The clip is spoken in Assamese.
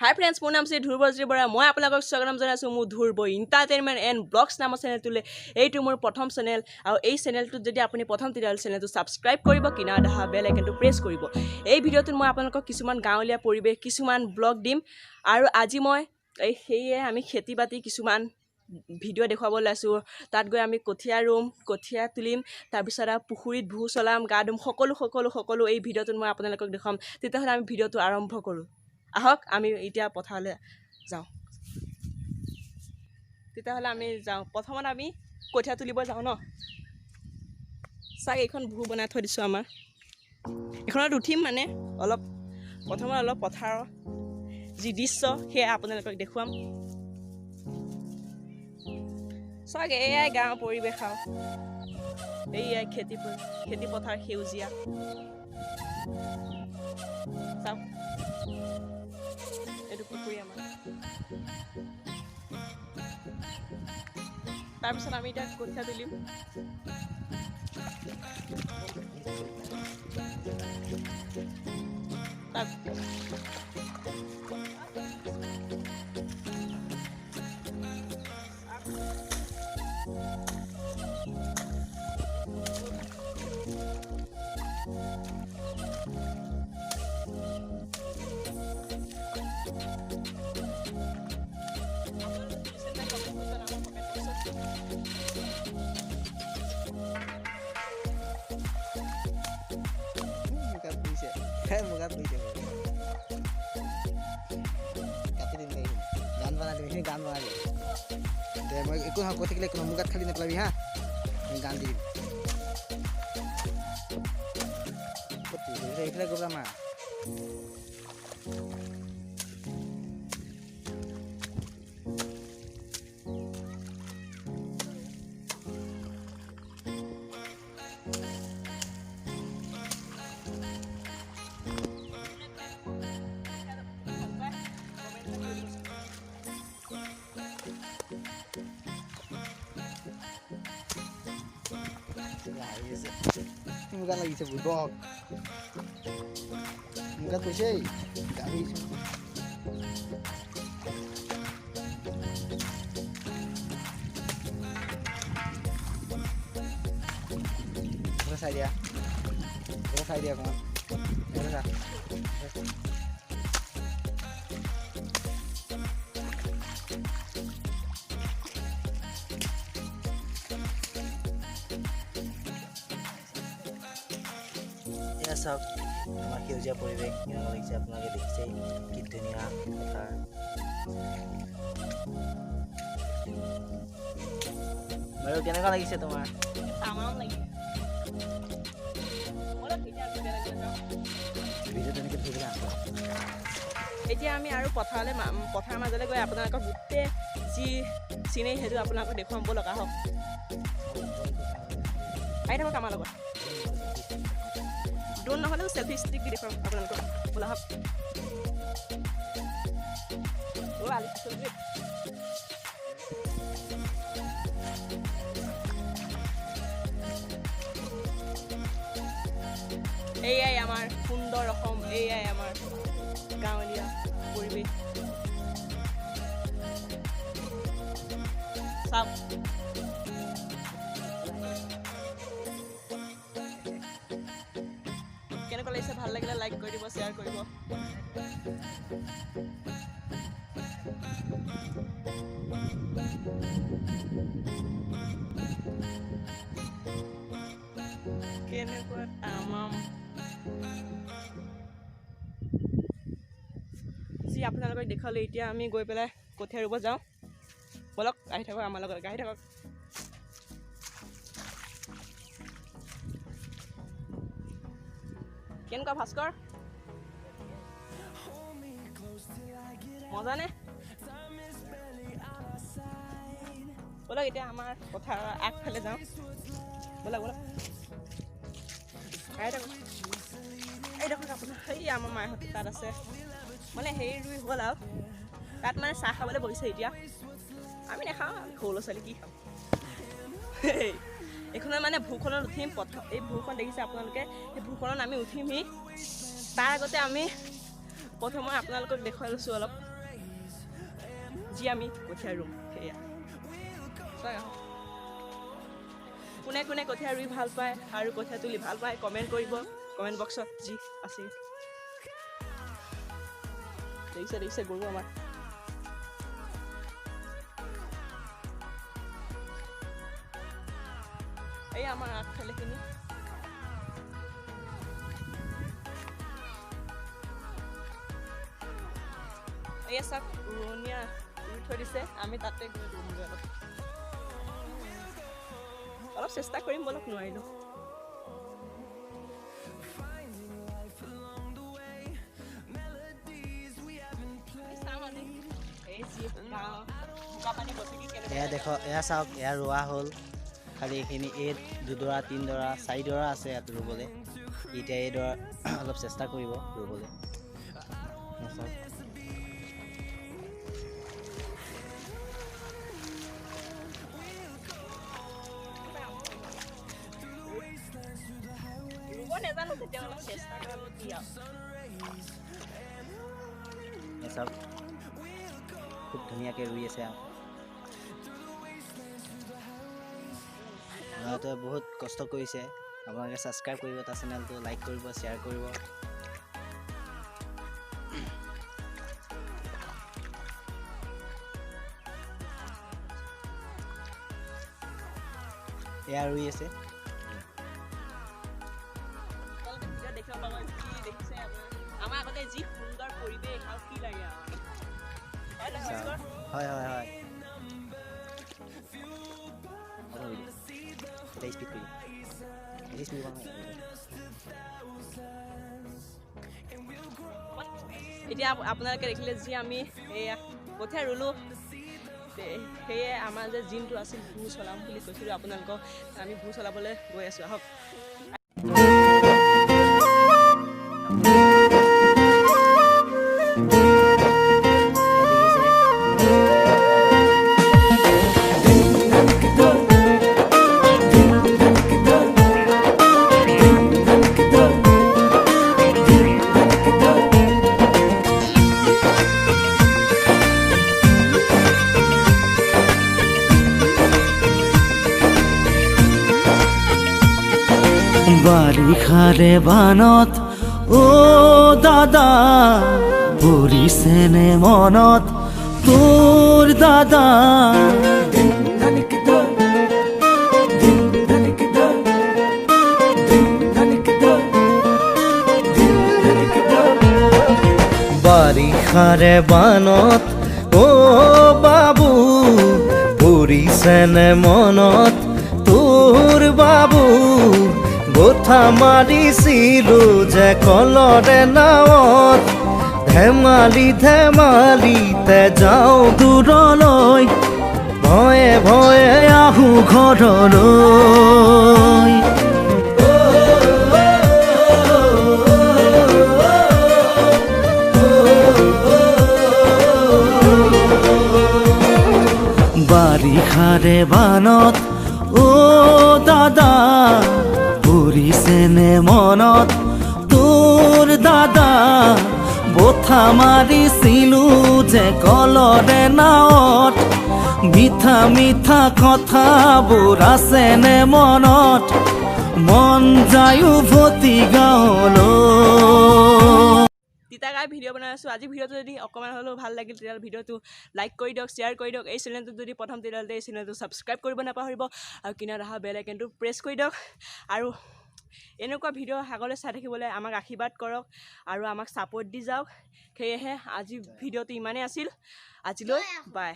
Hi friends, my name is Dhruba. মই আপোনালোকক স্বাগতম জনাইছো মোৰ ধুৰবৈ এন্টাৰটেইনমেন্ট এণ্ড ব্লগছ নামৰ চেনেলটোলে। এইটো মোৰ প্ৰথম চেনেল আৰু এই চেনেলটোত যদি আপুনি প্ৰথম তেতিয়াহ'লে চেনেলটো ছাবস্ক্ৰাইব কৰিব, কিনাৰত দেখা বেল আইকনটো প্ৰেছ কৰিব। এই ভিডিঅ'টোত মই আপোনালোকক কিছুমান গাঁৱলীয়া পৰিৱেশ কিছুমান ব্লগ দিম আৰু আজি মই সেয়ে আমি খেতি বাতি কিছুমান ভিডিঅ' দেখুৱাব লৈছোঁ। তাত গৈ আমি কঠীয়া ৰুম, কঠীয়া তুলিম, তাৰপিছত আৰু পুখুৰীত ভূ চলাম, গা ধুম, সকলো এই ভিডিঅ'টোত মই আপোনালোকক দেখুৱাম। তেতিয়াহ'লে আমি ভিডিঅ'টো আৰম্ভ কৰোঁ। আহক আমি এতিয়া পথাৰলৈ যাওঁ। তেতিয়াহ'লে আমি যাওঁ। প্ৰথমত আমি কঠীয়া তুলিব যাওঁ ন। চাওক এইখন ভূ বনাই থৈ দিছোঁ আমাৰ। এইখনত উঠিম মানে প্ৰথমত অলপ পথাৰৰ যি দৃশ্য সেয়া আপোনালোকক দেখুৱাম। চাওক এয়াই গাঁৱৰ পৰিৱেশ আৰু এয়াই খেতি পথাৰ সেউজীয়া। চাওক এইটো পুখুৰী আমাৰ। তাৰপিছত আমি এতিয়া কঠীয়া তুলিম। গান বনাবি দে মই একো কৈ থাকিলে কোনো মুগাত খালি নেপেলাবি হা গান দিম এইফালে গ'লা মা মুগাত লাগিছে বুদক মুগাত কৈছে গাড়ী চাই দিয়া অকণমান চাওক আমাৰ সেউজীয়া পৰিৱেশ কেনেকুৱা লাগিছে আপোনালোকে দেখিছে কি ধুনীয়া পথাৰ। বাৰু কেনেকুৱা লাগিছে তোমাৰ? এতিয়া আমি আৰু পথাৰৰ মাজলৈ গৈ আপোনালোকক গোটেই যি চিনেৰি সেইটো আপোনালোকক দেখুৱাম ব'লক আহক। আহি থাকক আমাৰ লগত। ড্ৰোন নহ'লেও চেল্ফি ষ্টিক দি দেখুৱাম আপোনালোকক ব'লা হওক। এয়াই আমাৰ সুন্দৰ অসম, এয়াই আমাৰ গাঁৱলীয়া পৰিৱেশ। চাওক কেনেকুৱা লাগিছে, ভাল লাগিলে লাইক কৰি দিব, শ্বেয়াৰ কৰিব। কেনেকুৱা তামাম যি আপোনালোকক দেখালোঁ। এতিয়া আমি গৈ পেলাই কঠীয়া ৰুব যাওঁ ব'লক। আহি থাকক আমাৰ লগত, আহি থাকক। কেনেকুৱা ভাস্কৰ, মজা নে? ব'লক এতিয়া আমাৰ পথাৰৰ আগফালে যাওঁ ব'লক। আহি থাকক। এই দেখোন আপোনাৰ সেই আমাৰ মাহঁত তাত আছে মানে হেৰি ৰুই হ'ল আৰু তাত মানে চাহ খাবলৈ বহিছে। এতিয়া আমি নাখাওঁ, সৰু ল'ৰা ছোৱালী কি খাওঁ। এইখনত মানে ভূখনত উঠিম। এই ভূখন দেখিছে আপোনালোকে, সেই ভূখনত আমি উঠিমহি। তাৰ আগতে আমি প্ৰথমে আপোনালোকক দেখুৱাই লৈছোঁ অলপ যি আমি কঠীয়া ৰুম সেয়া কোনে কোনে কঠীয়া ৰুই ভাল পায় আৰু কঠীয়া তুলি ভাল পায় কমেণ্ট কৰিব কমেণ্ট বক্সত যি আছে দেখিছে গৰু আমাৰ এই আমাৰ আগফালেখিনি এয়া চাওক ৰোৱনীয়া ৰুই থৈ দিছে আমি তাতে গৈ ৰুমগৈ অলপ চেষ্টা কৰিম বলক নোৱাৰিলোঁ এয়া দেখক এয়া চাওক এয়া ৰোৱা হ'ল খালি এইখিনি এই 2 ডৰা 3 ডৰা 4 ডৰা আছে ইয়াত ৰুবলৈ এতিয়া এই ডৰা অলপ চেষ্টা কৰিব ৰুবলৈ চব খুব ধুনীয়াকৈ ৰুই আছে আপোনালোকে বহুত কষ্ট কৰিছে আপোনালোকে ছাবস্ক্ৰাইব কৰিব তাৰ চেনেলটো লাইক কৰিব শ্বেয়াৰ কৰিব এয়া ৰুই আছে আমাৰ আগতে যি সুন্দৰ পৰিৱেশ আৰু কি লাগে হয় হয় হয় এতিয়া আপোনালোকে দেখিলে যি আমি এয়া কঠীয়া ৰুলোঁ সেয়ে আমাৰ যে জিমটো আছিল ভূ চলাম বুলি কৈছিলোঁ আপোনালোকক আমি ভূ চলাবলৈ গৈ আছোঁ আহক বাৰিষাৰে বানত ও দাদা পৰিছেনে মনত তোৰ দাদা বাৰিষাৰে বানত ও বাবু পৰিছেনে মনত তোৰ বাবু গোঠা মাৰিছিলো যে কলৰে নাৱত ধেমালি ধেমালিতে যাওঁ দূৰলৈ ভয়ে ভয়ে আহো ঘৰলৈ বাৰিষাৰে বানত ও দাদা পৰিছেনে মনত তোৰ দাদা বঠা মাৰিছিলো যে কলৰে নাৱত মিঠা মিঠা কথাবোৰ আছেনে মনত মন যায়ো ভতি গাঁৱলৈ তিতাগাই ভিডিঅ' বনাই আছোঁ আজি ভিডিঅ'টো যদি অকণমান হ'লেও ভাল লাগিল তেতিয়াহ'লে ভিডিঅ'টো লাইক কৰি দিয়ক শ্বেয়াৰ কৰি দিয়ক এই চেনেলটোত যদি প্ৰথম তেতিয়াহ'লে এই চেনেলটো ছাবস্ক্ৰাইব কৰিব নাপাহৰিব আৰু কিনাৰত অহা বেল আইকনটো প্ৰেছ কৰি দিয়ক আৰু এনেকুৱা ভিডিঅ' আগলৈ চাই থাকিবলৈ আমাক আশীৰ্বাদ কৰক আৰু আমাক ছাপোৰ্ট দি যাওক সেয়েহে আজি ভিডিঅ'টো ইমানেই আছিল আজিলৈ বাই